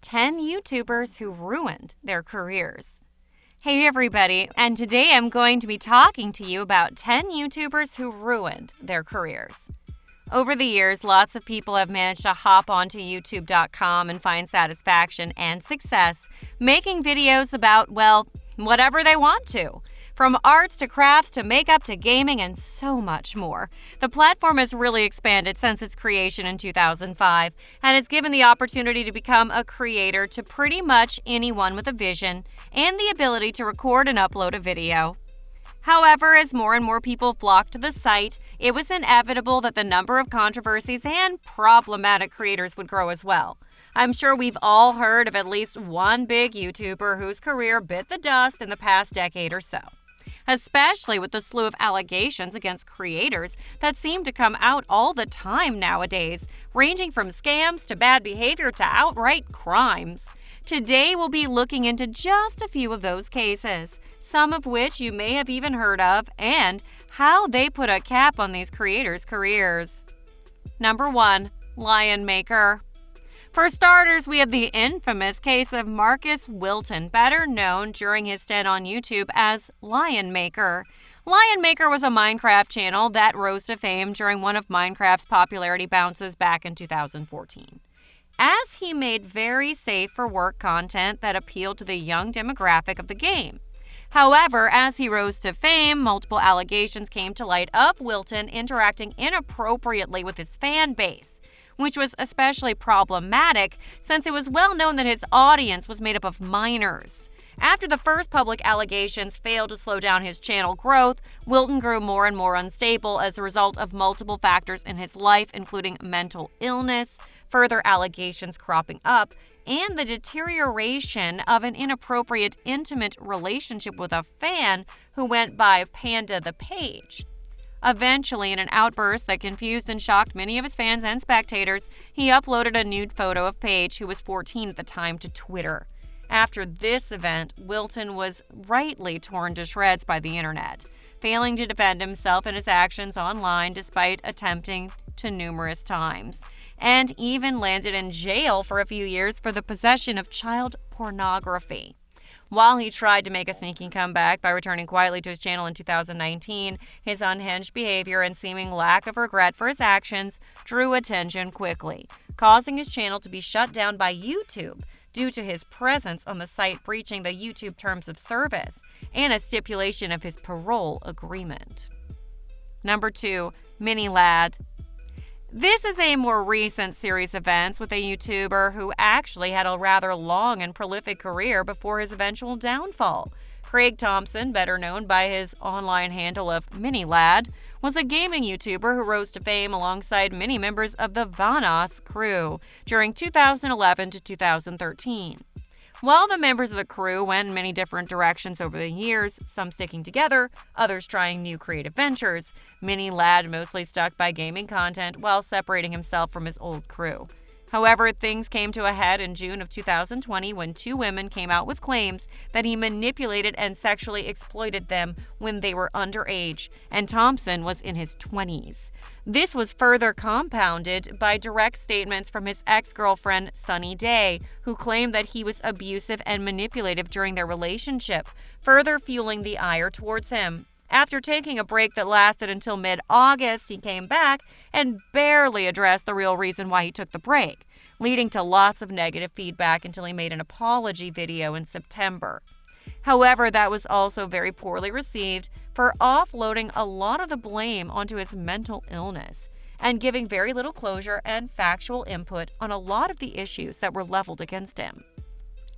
10 YouTubers who ruined their careers. Hey everybody, and today I'm going to be talking to you about 10 YouTubers who ruined their careers. Over the years, lots of people have managed to hop onto YouTube.com and find satisfaction and success making videos about, well, whatever they want to. From arts to crafts to makeup to gaming and so much more. The platform has really expanded since its creation in 2005 and has given the opportunity to become a creator to pretty much anyone with a vision and the ability to record and upload a video. However, as more and more people flocked to the site, it was inevitable that the number of controversies and problematic creators would grow as well. I'm sure we've all heard of at least one big YouTuber whose career bit the dust in the past decade or so. Especially with the slew of allegations against creators that seem to come out all the time nowadays, ranging from scams to bad behavior to outright crimes. Today we'll be looking into just a few of those cases, some of which you may have even heard of, and how they put a cap on these creators' careers. Number 1. LionMaker. For starters, we have the infamous case of Marcus Wilton, better known during his stint on YouTube as LionMaker. LionMaker was a Minecraft channel that rose to fame during one of Minecraft's popularity bounces back in 2014. As he made very safe-for-work content that appealed to the young demographic of the game. However, as he rose to fame, multiple allegations came to light of Wilton interacting inappropriately with his fan base, which was especially problematic since it was well known that his audience was made up of minors. After the first public allegations failed to slow down his channel growth, Wilton grew more and more unstable as a result of multiple factors in his life, including mental illness, further allegations cropping up, and the deterioration of an inappropriate intimate relationship with a fan who went by Panda the Page. Eventually, in an outburst that confused and shocked many of his fans and spectators, he uploaded a nude photo of Page, who was 14 at the time, to Twitter. After this event, Wilton was rightly torn to shreds by the internet, failing to defend himself and his actions online despite attempting to numerous times, and even landed in jail for a few years for the possession of child pornography. While he tried to make a sneaky comeback by returning quietly to his channel in 2019, his unhinged behavior and seeming lack of regret for his actions drew attention quickly, causing his channel to be shut down by YouTube due to his presence on the site breaching the YouTube terms of service and a stipulation of his parole agreement. Number 2. MiniLad. This is a more recent series of events with a YouTuber who actually had a rather long and prolific career before his eventual downfall. Craig Thompson, better known by his online handle of MiniLad, was a gaming YouTuber who rose to fame alongside many members of the Vanoss crew during 2011 to 2013. While the members of the crew went in many different directions over the years, some sticking together, others trying new creative ventures, MiniLad mostly stuck by gaming content while separating himself from his old crew. However, things came to a head in June of 2020 when two women came out with claims that he manipulated and sexually exploited them when they were underage, and Thompson was in his 20s. This was further compounded by direct statements from his ex-girlfriend, Sunny Day, who claimed that he was abusive and manipulative during their relationship, further fueling the ire towards him. After taking a break that lasted until mid-August, he came back and barely addressed the real reason why he took the break, leading to lots of negative feedback until he made an apology video in September. However, that was also very poorly received for offloading a lot of the blame onto his mental illness and giving very little closure and factual input on a lot of the issues that were leveled against him.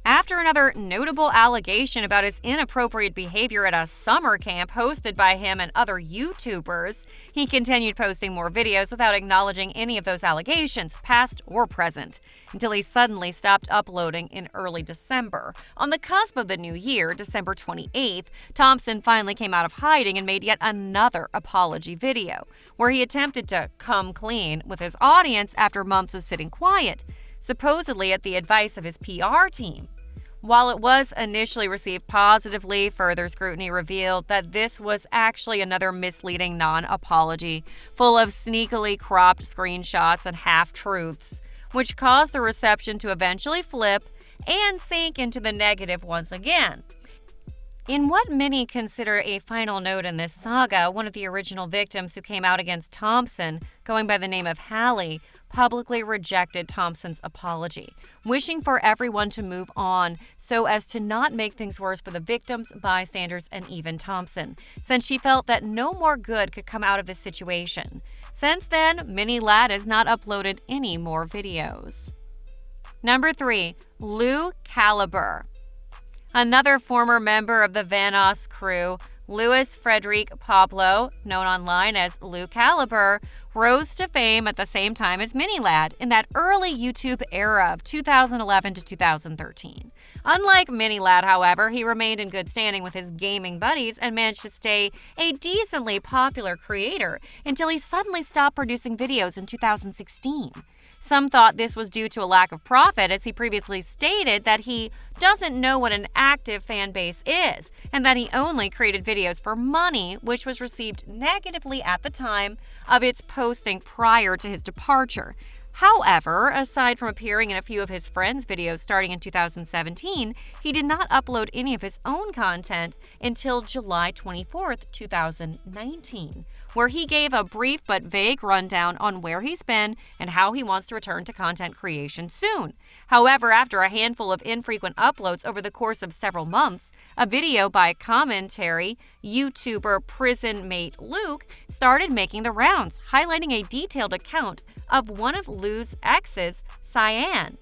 After another notable allegation about his inappropriate behavior at a summer camp hosted by him and other YouTubers, he continued posting more videos without acknowledging any of those allegations, past or present, until he suddenly stopped uploading in early December. On the cusp of the new year, December 28th, Thompson finally came out of hiding and made yet another apology video, where he attempted to come clean with his audience after months of sitting quiet, supposedly at the advice of his PR team. While it was initially received positively, further scrutiny revealed that this was actually another misleading non-apology, full of sneakily cropped screenshots and half-truths, which caused the reception to eventually flip and sink into the negative once again. In what many consider a final note in this saga, one of the original victims who came out against Thompson, going by the name of Hallie, publicly rejected Thompson's apology, wishing for everyone to move on so as to not make things worse for the victims, bystanders, and even Thompson, since she felt that no more good could come out of this situation. Since then, Mini Lad has not uploaded any more videos. Number 3. Lui Calibre. Another former member of the Vanoss crew, Louis Frederic Pablo, known online as Lui Calibre, rose to fame at the same time as Mini Lad in that early YouTube era of 2011 to 2013. Unlike Mini Lad, however, he remained in good standing with his gaming buddies and managed to stay a decently popular creator until he suddenly stopped producing videos in 2016. Some thought this was due to a lack of profit, as he previously stated that he doesn't know what an active fan base is, and that he only created videos for money, which was received negatively at the time of its posting prior to his departure. However, aside from appearing in a few of his friends' videos starting in 2017, he did not upload any of his own content until July 24, 2019, where he gave a brief but vague rundown on where he's been and how he wants to return to content creation soon. However, after a handful of infrequent uploads over the course of several months, a video by commentary YouTuber Prison Mate Luke started making the rounds, highlighting a detailed account of one of Lu's exes, Cyan.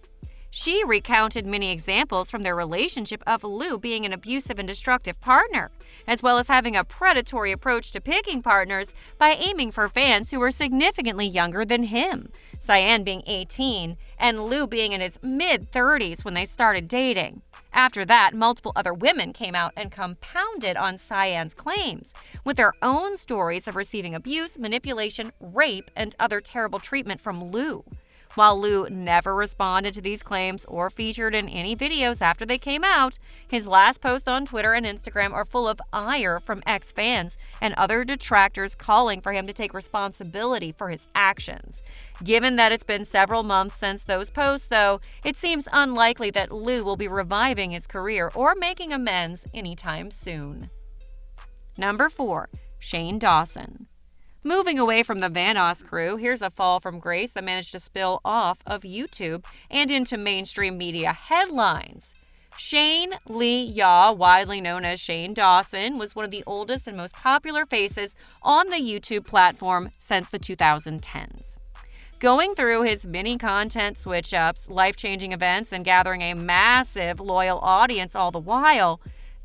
She recounted many examples from their relationship of Lu being an abusive and destructive partner, as well as having a predatory approach to picking partners by aiming for fans who were significantly younger than him, Cyan being 18 and Lu being in his mid-30s when they started dating. After that, multiple other women came out and compounded on Cyan's claims, with their own stories of receiving abuse, manipulation, rape, and other terrible treatment from Lu. While Lu never responded to these claims or featured in any videos after they came out, his last posts on Twitter and Instagram are full of ire from ex-fans and other detractors calling for him to take responsibility for his actions. Given that it's been several months since those posts, though, it seems unlikely that Lu will be reviving his career or making amends anytime soon. Number 4. Shane Dawson. Moving away from the Vanoss crew, here's a fall from grace that managed to spill off of YouTube and into mainstream media headlines. Shane Lee Yaw, widely known as Shane Dawson, was one of the oldest and most popular faces on the YouTube platform since the 2010s. Going through his many content switch-ups, life-changing events, and gathering a massive loyal audience all the while,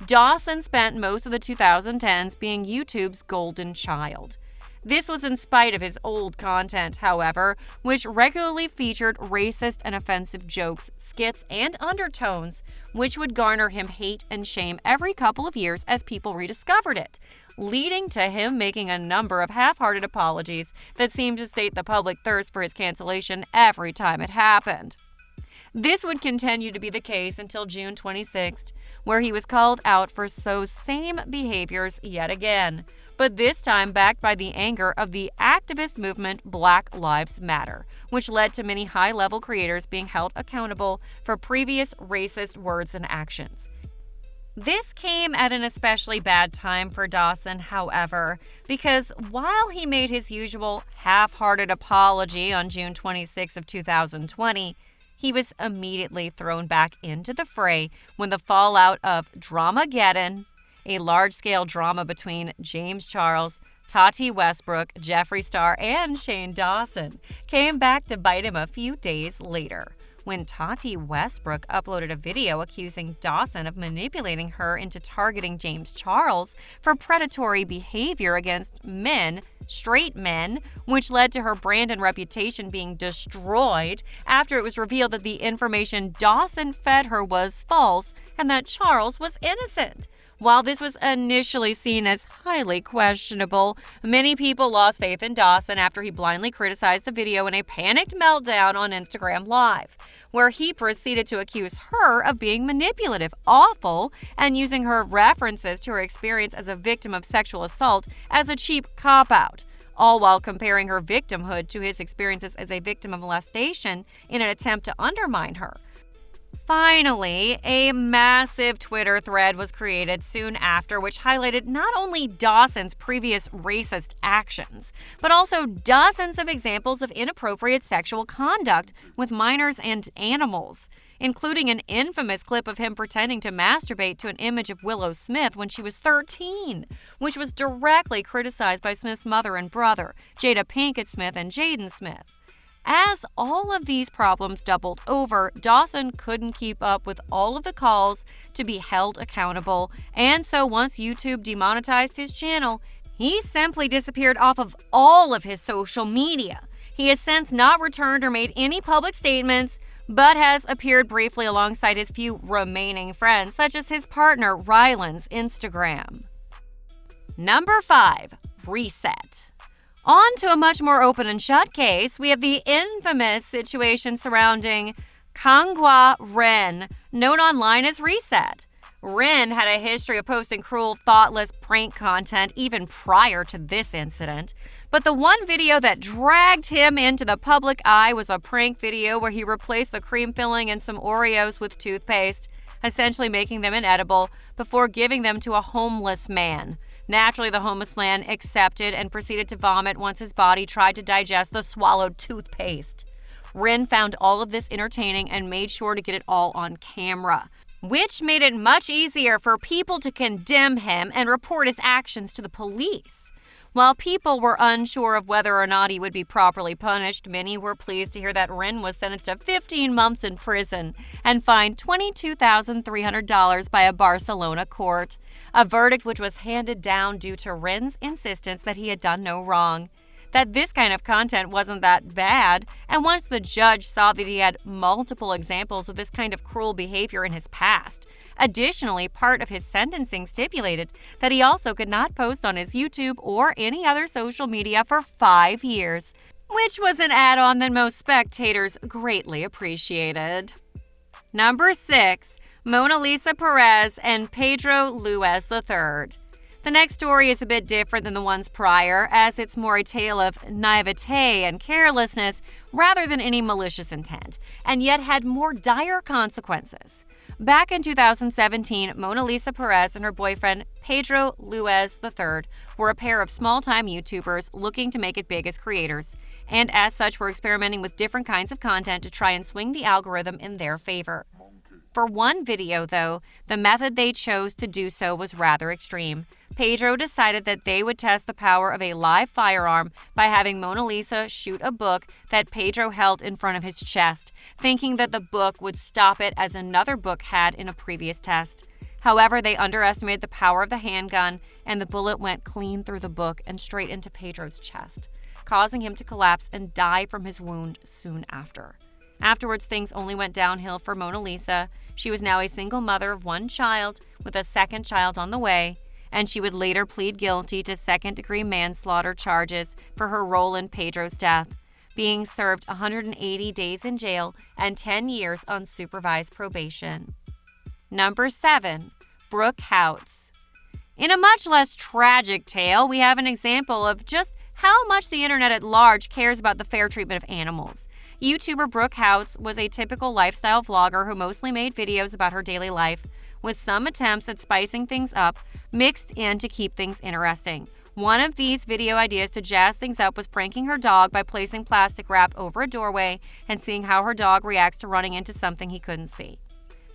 Dawson spent most of the 2010s being YouTube's golden child. This was in spite of his old content, however, which regularly featured racist and offensive jokes, skits, and undertones, which would garner him hate and shame every couple of years as people rediscovered it, leading to him making a number of half-hearted apologies that seemed to state the public thirst for his cancellation every time it happened. This would continue to be the case until June 26th, where he was called out for those same behaviors yet again, but this time backed by the anger of the activist movement Black Lives Matter, which led to many high-level creators being held accountable for previous racist words and actions. This came at an especially bad time for Dawson, however, because while he made his usual half-hearted apology on June 26 of 2020, he was immediately thrown back into the fray when the fallout of Dramageddon, a large-scale drama between James Charles, Tati Westbrook, Jeffree Star, and Shane Dawson, came back to bite him a few days later, when Tati Westbrook uploaded a video accusing Dawson of manipulating her into targeting James Charles for predatory behavior against men, straight men, which led to her brand and reputation being destroyed after it was revealed that the information Dawson fed her was false and that Charles was innocent. While this was initially seen as highly questionable, many people lost faith in Dawson after he blindly criticized the video in a panicked meltdown on Instagram Live, where he proceeded to accuse her of being manipulative, awful, and using her references to her experience as a victim of sexual assault as a cheap cop-out, all while comparing her victimhood to his experiences as a victim of molestation in an attempt to undermine her. Finally, a massive Twitter thread was created soon after, which highlighted not only Dawson's previous racist actions, but also dozens of examples of inappropriate sexual conduct with minors and animals, including an infamous clip of him pretending to masturbate to an image of Willow Smith when she was 13, which was directly criticized by Smith's mother and brother, Jada Pinkett Smith and Jaden Smith. As all of these problems doubled over, Dawson couldn't keep up with all of the calls to be held accountable, and so once YouTube demonetized his channel, he simply disappeared off of all of his social media. He has since not returned or made any public statements, but has appeared briefly alongside his few remaining friends, such as his partner Ryland's Instagram. Number 5. ReSet. On to a much more open and shut case, we have the infamous situation surrounding Kangwa Ren, known online as ReSet. Ren had a history of posting cruel, thoughtless prank content even prior to this incident. But the one video that dragged him into the public eye was a prank video where he replaced the cream filling in some Oreos with toothpaste, essentially making them inedible, before giving them to a homeless man. Naturally, the homeless man accepted and proceeded to vomit once his body tried to digest the swallowed toothpaste. Ren found all of this entertaining and made sure to get it all on camera, which made it much easier for people to condemn him and report his actions to the police. While people were unsure of whether or not he would be properly punished, many were pleased to hear that Ren was sentenced to 15 months in prison and fined $22,300 by a Barcelona court, a verdict which was handed down due to Ren's insistence that he had done no wrong, that this kind of content wasn't that bad, and once the judge saw that he had multiple examples of this kind of cruel behavior in his past. Additionally, part of his sentencing stipulated that he also could not post on his YouTube or any other social media for 5 years, which was an add-on that most spectators greatly appreciated. Number 6. Mona Lisa Perez and Pedro Luis III. The next story is a bit different than the ones prior, as it's more a tale of naivete and carelessness rather than any malicious intent, and yet had more dire consequences. Back in 2017, Mona Lisa Perez and her boyfriend, Pedro Luis III, were a pair of small-time YouTubers looking to make it big as creators, and as such were experimenting with different kinds of content to try and swing the algorithm in their favor. For one video, though, the method they chose to do so was rather extreme. Pedro decided that they would test the power of a live firearm by having Mona Lisa shoot a book that Pedro held in front of his chest, thinking that the book would stop it as another book had in a previous test. However, they underestimated the power of the handgun, and the bullet went clean through the book and straight into Pedro's chest, causing him to collapse and die from his wound soon after. Afterwards, things only went downhill for Mona Lisa. She was now a single mother of one child, with a second child on the way, and she would later plead guilty to second-degree manslaughter charges for her role in Pedro's death, being served 180 days in jail and 10 years on supervised probation. Number 7. Brooke Houts. In a much less tragic tale, we have an example of just how much the internet at large cares about the fair treatment of animals. YouTuber Brooke Houts was a typical lifestyle vlogger who mostly made videos about her daily life, with some attempts at spicing things up mixed in to keep things interesting. One of these video ideas to jazz things up was pranking her dog by placing plastic wrap over a doorway and seeing how her dog reacts to running into something he couldn't see.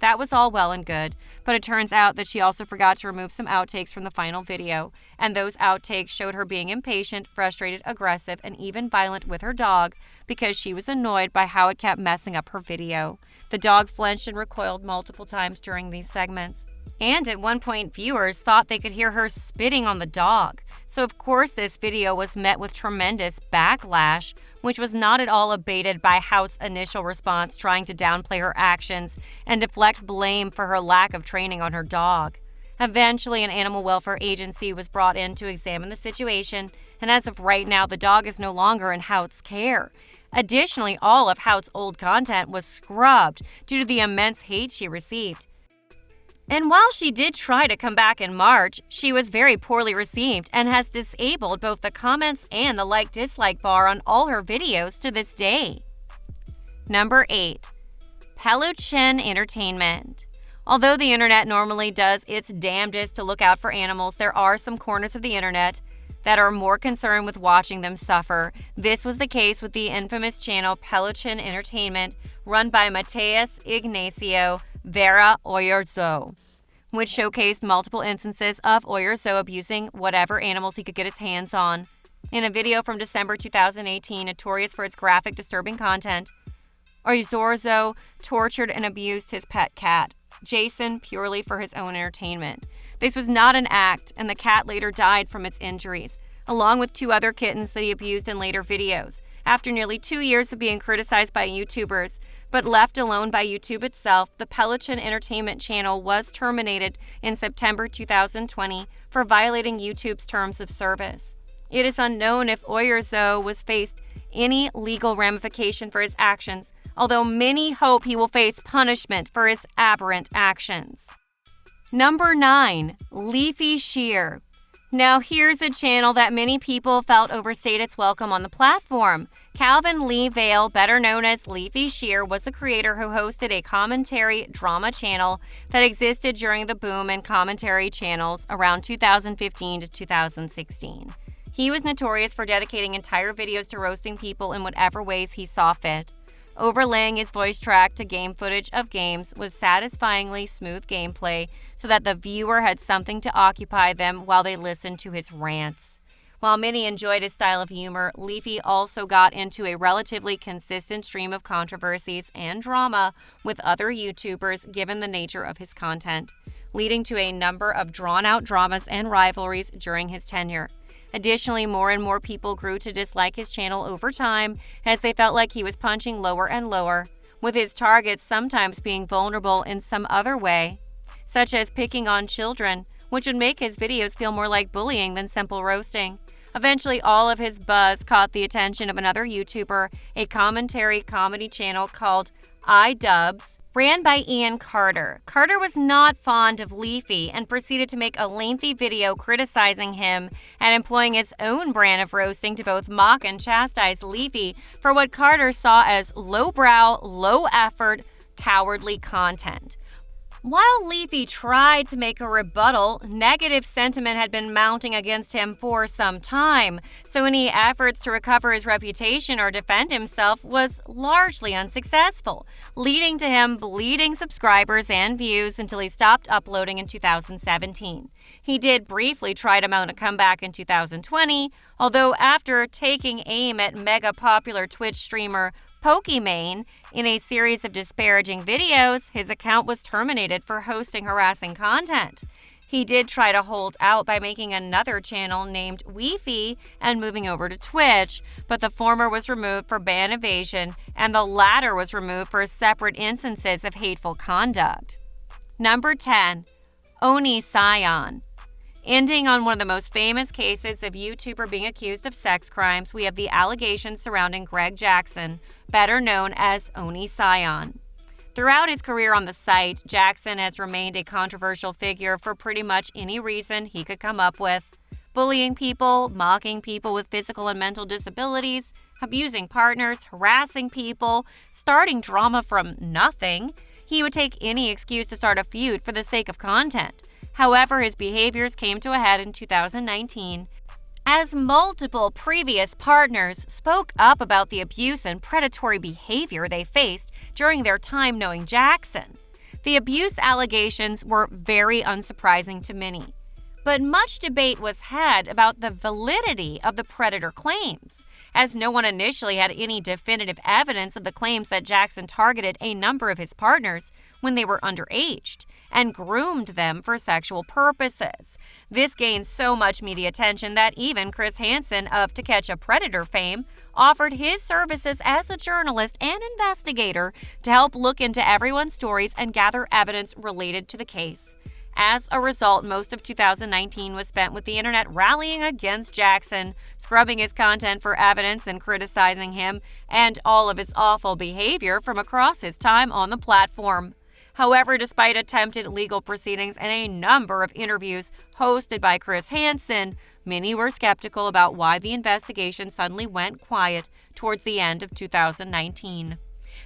That was all well and good, but it turns out that she also forgot to remove some outtakes from the final video, and those outtakes showed her being impatient, frustrated, aggressive, and even violent with her dog because she was annoyed by how it kept messing up her video. The dog flinched and recoiled multiple times during these segments. And at one point, viewers thought they could hear her spitting on the dog. So of course this video was met with tremendous backlash, which was not at all abated by Houts' initial response trying to downplay her actions and deflect blame for her lack of training on her dog. Eventually, an animal welfare agency was brought in to examine the situation, and as of right now, the dog is no longer in Houts' care. Additionally, all of Houts' old content was scrubbed due to the immense hate she received. And while she did try to come back in March, she was very poorly received and has disabled both the comments and the like-dislike bar on all her videos to this day. Number 8. Peluchin Entertainment. Although the internet normally does its damnedest to look out for animals, there are some corners of the internet that are more concerned with watching them suffer. This was the case with the infamous channel Peluchin Entertainment, run by Mateus Ignacio Vera Oyarzo, which showcased multiple instances of Oyarzo abusing whatever animals he could get his hands on. In a video from December 2018, notorious for its graphic, disturbing content, Oyarzo tortured and abused his pet cat, Jason, purely for his own entertainment. This was not an act, and the cat later died from its injuries, along with 2 other kittens that he abused in later videos. After nearly 2 years of being criticized by YouTubers, but left alone by YouTube itself, the Peluchin Entertainment channel was terminated in September 2020 for violating YouTube's terms of service. It is unknown if Oyarzo was faced any legal ramification for his actions, although many hope he will face punishment for his aberrant actions. Number 9. Leafy Shear. Now here's a channel that many people felt overstayed its welcome on the platform. Calvin Lee Vale, better known as Leafy Shear, was a creator who hosted a commentary drama channel that existed during the boom in commentary channels around 2015 to 2016. He was notorious for dedicating entire videos to roasting people in whatever ways he saw fit, overlaying his voice track to game footage of games with satisfyingly smooth gameplay so that the viewer had something to occupy them while they listened to his rants. While many enjoyed his style of humor, Leafy also got into a relatively consistent stream of controversies and drama with other YouTubers given the nature of his content, leading to a number of drawn-out dramas and rivalries during his tenure. Additionally, more and more people grew to dislike his channel over time as they felt like he was punching lower and lower, with his targets sometimes being vulnerable in some other way, such as picking on children, which would make his videos feel more like bullying than simple roasting. Eventually, all of his buzz caught the attention of another YouTuber, a commentary comedy channel called iDubbbz, ran by Ian Carter. Carter was not fond of Leafy and proceeded to make a lengthy video criticizing him and employing his own brand of roasting to both mock and chastise Leafy for what Carter saw as lowbrow, low-effort, cowardly content. While Leafy tried to make a rebuttal, negative sentiment had been mounting against him for some time, so any efforts to recover his reputation or defend himself was largely unsuccessful, leading to him bleeding subscribers and views until he stopped uploading in 2017. He did briefly try to mount a comeback in 2020, although after taking aim at mega-popular Twitch streamer Pokimane in a series of disparaging videos, his account was terminated for hosting harassing content. He did try to hold out by making another channel named Weefy and moving over to Twitch, but the former was removed for ban evasion and the latter was removed for separate instances of hateful conduct. Number 10. Onision. Ending on one of the most famous cases of YouTuber being accused of sex crimes, we have the allegations surrounding Greg Jackson, better known as Onision. Throughout his career on the site, Jackson has remained a controversial figure for pretty much any reason he could come up with. Bullying people, mocking people with physical and mental disabilities, abusing partners, harassing people, starting drama from nothing. He would take any excuse to start a feud for the sake of content. However, his behaviors came to a head in 2019 as multiple previous partners spoke up about the abuse and predatory behavior they faced during their time knowing Jackson. The abuse allegations were very unsurprising to many, but much debate was had about the validity of the predator claims, as no one initially had any definitive evidence of the claims that Jackson targeted a number of his partners when they were underage and groomed them for sexual purposes. This gained so much media attention that even Chris Hansen of To Catch a Predator fame offered his services as a journalist and investigator to help look into everyone's stories and gather evidence related to the case. As a result, most of 2019 was spent with the internet rallying against Jackson, scrubbing his content for evidence and criticizing him and all of his awful behavior from across his time on the platform. However, despite attempted legal proceedings and a number of interviews hosted by Chris Hansen, many were skeptical about why the investigation suddenly went quiet towards the end of 2019.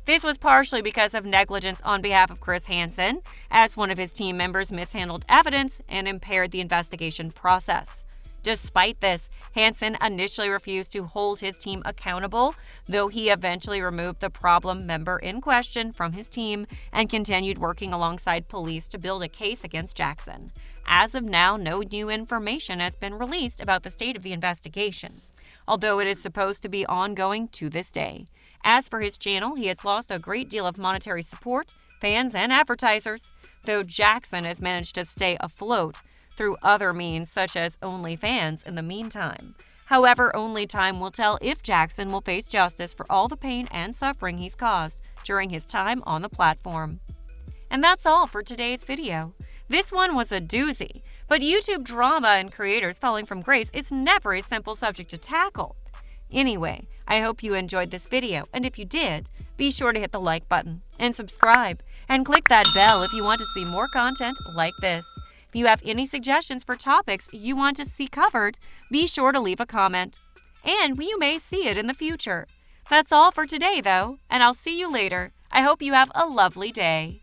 This was partially because of negligence on behalf of Chris Hansen, as one of his team members mishandled evidence and impaired the investigation process. Despite this, Hansen initially refused to hold his team accountable, though he eventually removed the problem member in question from his team and continued working alongside police to build a case against Jackson. As of now, no new information has been released about the state of the investigation, although it is supposed to be ongoing to this day. As for his channel, he has lost a great deal of monetary support, fans, and advertisers, though Jackson has managed to stay afloat through other means such as OnlyFans in the meantime. However, only time will tell if Jackson will face justice for all the pain and suffering he's caused during his time on the platform. And that's all for today's video. This one was a doozy, but YouTube drama and creators falling from grace is never a simple subject to tackle. Anyway, I hope you enjoyed this video, and if you did, be sure to hit the like button and subscribe, and click that bell if you want to see more content like this. If you have any suggestions for topics you want to see covered, be sure to leave a comment, and you may see it in the future. That's all for today, though, and I'll see you later. I hope you have a lovely day.